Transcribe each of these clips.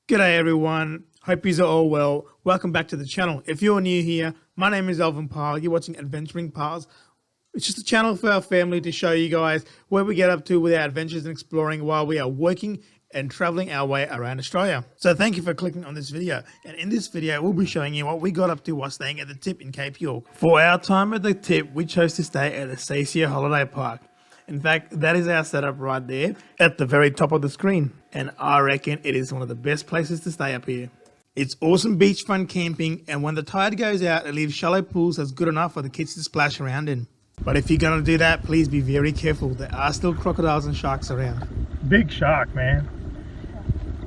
G'day everyone, hope you're all well. Welcome back to the channel. If you're new here, my name is Alvin Parr. You're watching Adventuring Parrs. It's just a channel for our family to show you guys where we get up to with our adventures and exploring while we are working and traveling our way around Australia. So thank you for clicking on this video. And in this video, we'll be showing you what we got up to while staying at the Tip in Cape York. For our time at the Tip, we chose to stay at the Seisia Holiday Park. In fact, that is our setup right there at the very top of the screen. And I reckon it is one of the best places to stay up here. It's awesome beachfront camping, and when the tide goes out, it leaves shallow pools that's good enough for the kids to splash around in. But if you're going to do that, please be very careful. There are still crocodiles and sharks around. Big shark, man.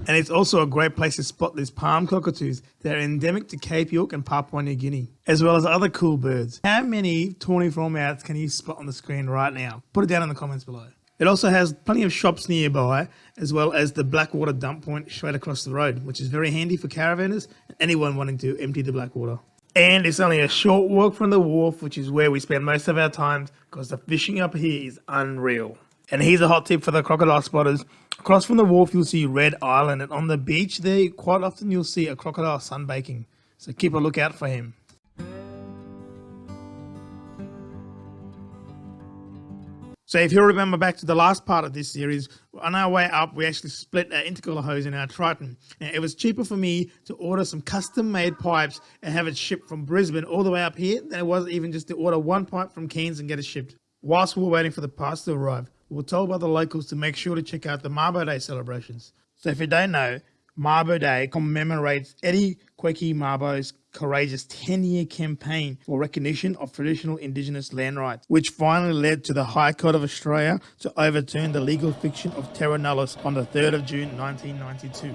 And it's also a great place to spot these palm cockatoos. They're endemic to Cape York and Papua New Guinea, as well as other cool birds. How many tawny frogmouths can you spot on the screen right now? Put it down in the comments below. It also has plenty of shops nearby, as well as the Blackwater dump point straight across the road, which is very handy for caravanners and anyone wanting to empty the Blackwater. And it's only a short walk from the wharf, which is where we spend most of our time, because the fishing up here is unreal. And here's a hot tip for the crocodile spotters. Across from the wharf, you'll see Red Island, and on the beach there, quite often you'll see a crocodile sunbaking. So keep a lookout for him. So if you remember back to the last part of this series, on our way up, we actually split our intercooler hose in our Triton. And it was cheaper for me to order some custom-made pipes and have it shipped from Brisbane all the way up here than it was even just to order one pipe from Cairns and get it shipped. Whilst we were waiting for the parts to arrive, we were told by the locals to make sure to check out the Mabo Day celebrations. So if you don't know, Mabo Day commemorates Eddie Kweki Mabo's courageous 10-year campaign for recognition of traditional Indigenous land rights, which finally led to the High Court of Australia to overturn the legal fiction of terra nullius on the 3rd of June 1992.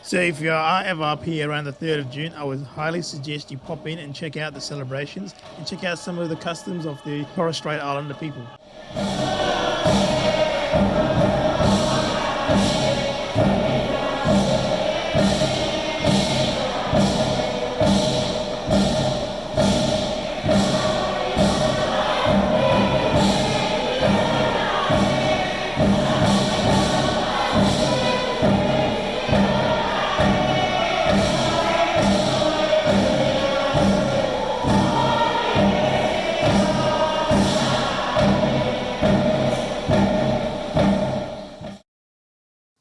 So if you are ever up here around the 3rd of June, I would highly suggest you pop in and check out the celebrations and check out some of the customs of the Torres Strait Islander people.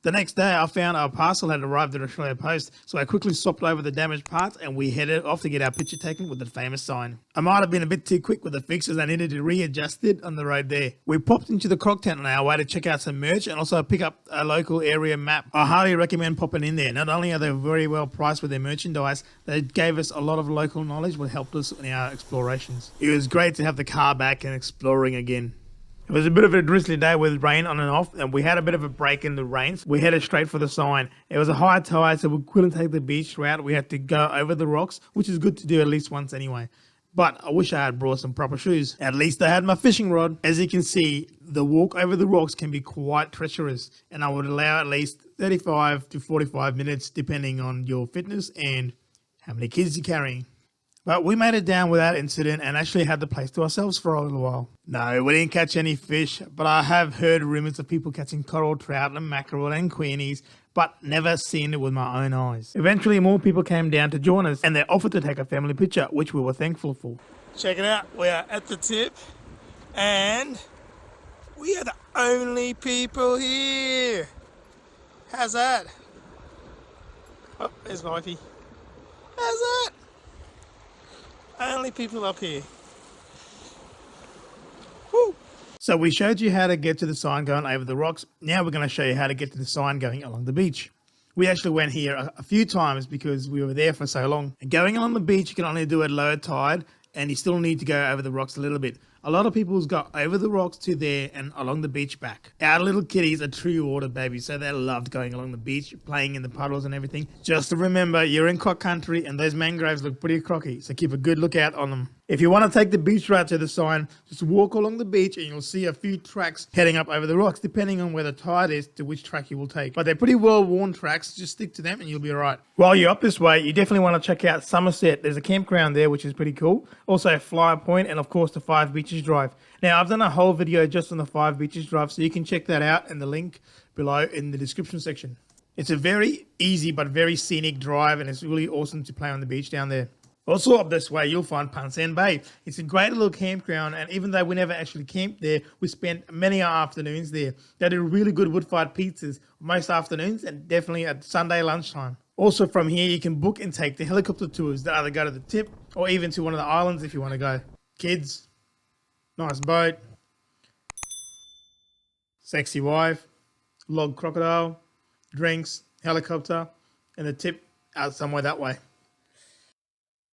The next day, I found our parcel had arrived at Australia Post, so I quickly swapped over the damaged parts and we headed off to get our picture taken with the famous sign. I might have been a bit too quick with the fixes. I needed to readjust it on the road there. We popped into the croc tent on our way to check out some merch and also pick up a local area map. I highly recommend popping in there. Not only are they very well priced with their merchandise, they gave us a lot of local knowledge which helped us in our explorations. It was great to have the car back and exploring again. It was a bit of a drizzly day with rain on and off, and we had a bit of a break in the rain. So we headed straight for the sign. It was a high tide, so we couldn't take the beach route. We had to go over the rocks, which is good to do at least once anyway. But I wish I had brought some proper shoes. At least I had my fishing rod. As you can see, the walk over the rocks can be quite treacherous, and I would allow at least 35 to 45 minutes depending on your fitness and how many kids you're carrying. But we made it down without incident and actually had the place to ourselves for a little while. No, we didn't catch any fish, but I have heard rumours of people catching coral, trout and mackerel and queenies, but never seen it with my own eyes. Eventually more people came down to join us and they offered to take a family picture, which we were thankful for. Check it out, we are at the Tip and we are the only people here. How's that? Oh, there's my wifey. How's that? Only people up here. Woo. So we showed you how to get to the sign going over the rocks. Now we're going to show you how to get to the sign going along the beach. We actually went here a few times because we were there for so long. And going along the beach, you can only do it low tide and you still need to go over the rocks a little bit. A lot of people's got over the rocks to there and along the beach back. Our little kitties are true water babies, so they loved going along the beach, playing in the puddles and everything. Just to remember, you're in croc country and those mangroves look pretty crocky, so keep a good lookout on them. If you want to take the beach route to the sign, just walk along the beach and you'll see a few tracks heading up over the rocks, depending on where the tide is to which track you will take. But they're pretty well-worn tracks, just stick to them and you'll be alright. While you're up this way, you definitely want to check out Somerset. There's a campground there, which is pretty cool. Also Flyer Point and of course the 5 Beaches Drive. Now I've done a whole video just on the 5 Beaches Drive, so you can check that out in the link below in the description section. It's a very easy but very scenic drive, and it's really awesome to play on the beach down there. Also up this way, you'll find Punsand Bay. It's a great little campground, and even though we never actually camped there, we spent many afternoons there. They do really good wood-fired pizzas most afternoons, and definitely at Sunday lunchtime. Also from here, you can book and take the helicopter tours that either go to the tip or even to one of the islands if you want to go. Kids, nice boat, sexy wife, log crocodile, drinks, helicopter, and the tip out somewhere that way.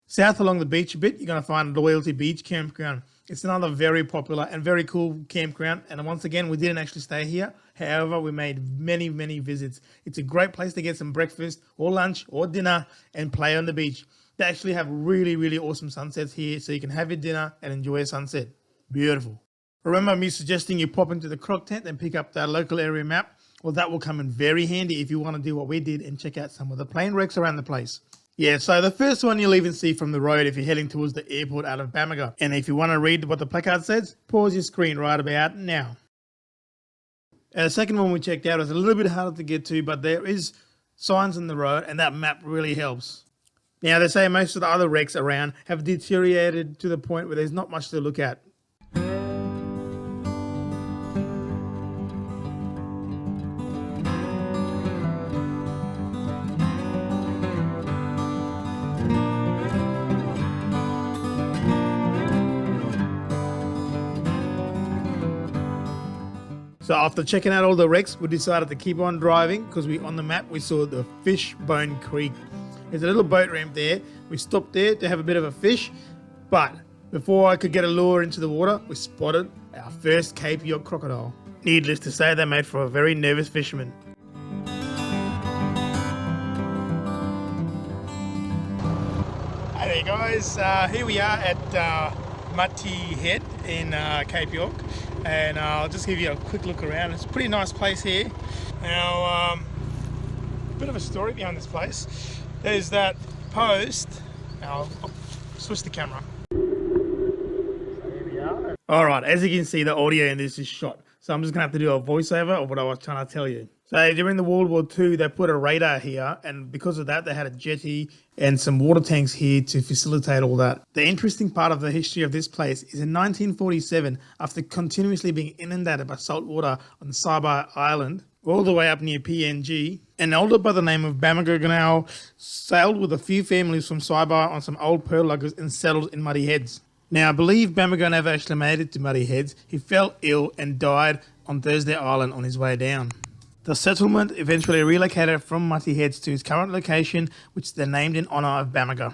South along the beach a bit, you're going to find Loyalty Beach Campground. It's another very popular and very cool campground. And once again, we didn't actually stay here. However, we made many, many visits. It's a great place to get some breakfast or lunch or dinner and play on the beach. They actually have really, really awesome sunsets here, so you can have your dinner and enjoy a sunset. Beautiful. Remember me suggesting you pop into the croc tent and pick up that local area map? Well, that will come in very handy if you want to do what we did and check out some of the plane wrecks around the place. Yeah, so the first one you'll even see from the road if you're heading towards the airport out of Bamaga. And if you want to read what the placard says, pause your screen right about now. The second one we checked out was a little bit harder to get to, but there is signs on the road and that map really helps. Now, they say most of the other wrecks around have deteriorated to the point where there's not much to look at. So after checking out all the wrecks, we decided to keep on driving because on the map we saw the Fishbone Creek. There's a little boat ramp there. We stopped there to have a bit of a fish, but before I could get a lure into the water, we spotted our first Cape York crocodile. Needless to say, they made for a very nervous fisherman. Hey there guys, here we are at Muttee Head in Cape York, and I'll just give you a quick look around. It's a pretty nice place here. Now, a bit of a story behind this place. There's that post. I'll switch the camera. So here we are. Alright, as you can see, the audio in this is shot, so I'm just going to have to do a voiceover of what I was trying to tell you. So during the World War II, they put a radar here, and because of that, they had a jetty and some water tanks here to facilitate all that. The interesting part of the history of this place is in 1947, after continuously being inundated by salt water on Seisia Island, all the way up near PNG, an elder by the name of Bamaga sailed with a few families from Seisia on some old pearl luggers and settled in Muttee Heads. Now, I believe Bamaga never actually made it to Muttee Heads. He fell ill and died on Thursday Island on his way down. The settlement eventually relocated from Muttee Heads to its current location, which they named in honour of Bamaga.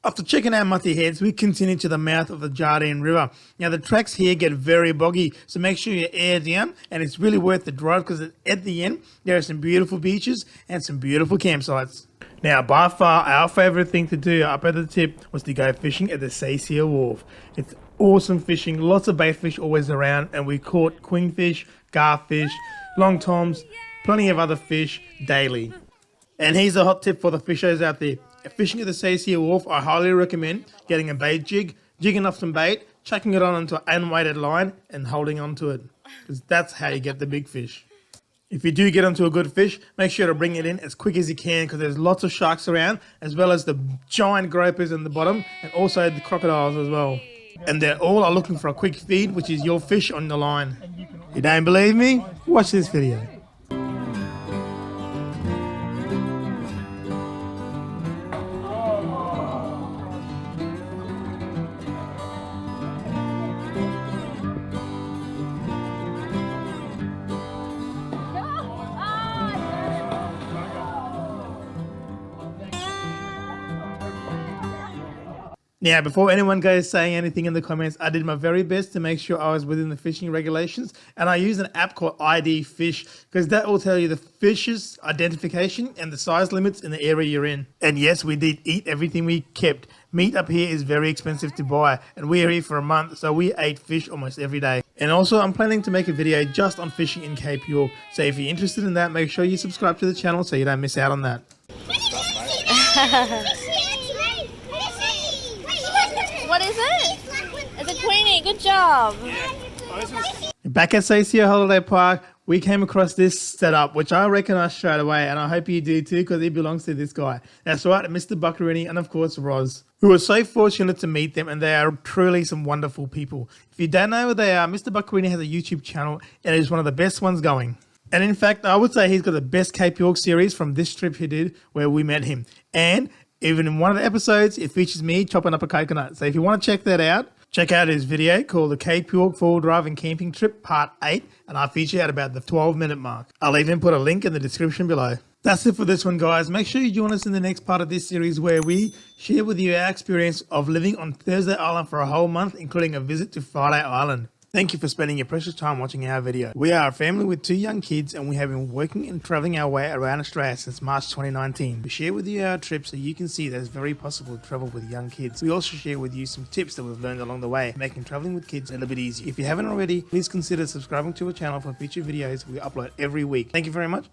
After checking out Muttee Heads, we continue to the mouth of the Jardine River. Now, the tracks here get very boggy, so make sure you air down, and it's really worth the drive because at the end, there are some beautiful beaches and some beautiful campsites. Now, by far, our favourite thing to do up at the tip was to go fishing at the Seisia wharf. It's awesome fishing, lots of bait fish always around, and we caught queenfish, garfish, long toms, plenty of other fish daily. And here's a hot tip for the fishers out there. Fishing at the Seisia wharf, I highly recommend getting a bait jig, jigging off some bait, chucking it on onto an unweighted line and holding onto it, because that's how you get the big fish. If you do get onto a good fish, make sure to bring it in as quick as you can because there's lots of sharks around, as well as the giant gropers in the bottom and also the crocodiles as well. And they all are looking for a quick feed, which is your fish on the line. You don't believe me? Watch this video. Now, before anyone goes saying anything in the comments, I did my very best to make sure I was within the fishing regulations, and I used an app called ID Fish because that will tell you the fish's identification and the size limits in the area you're in. And yes, we did eat everything we kept. Meat up here is very expensive to buy, and we are here for a month, so we ate fish almost every day. And also, I'm planning to make a video just on fishing in Cape York, so if you're interested in that, make sure you subscribe to the channel so you don't miss out on that. What is it? It's a queenie. Good job. Back at Seisia Holiday Park, we came across this setup, which I recognised straight away, and I hope you do too, because it belongs to this guy. That's right, Mr. Buccarini and of course Roz. We were so fortunate to meet them, and they are truly some wonderful people. If you don't know who they are, Mr. Buccarini has a YouTube channel, and it is one of the best ones going. And in fact, I would say he's got the best Cape York series from this trip he did, where we met him. And even in one of the episodes, it features me chopping up a coconut. So if you want to check that out, check out his video called The Cape York 4-Wheel Drive and Camping Trip Part 8, and I feature at about the 12-minute mark. I'll even put a link in the description below. That's it for this one, guys. Make sure you join us in the next part of this series where we share with you our experience of living on Thursday Island for a whole month, including a visit to Friday Island. Thank you for spending your precious time watching our video. We are a family with 2 young kids, and we have been working and traveling our way around Australia since March 2019. We share with you our trips so you can see that it's very possible to travel with young kids. We also share with you some tips that we've learned along the way, making traveling with kids a little bit easier. If you haven't already, please consider subscribing to our channel for future videos we upload every week. Thank you very much.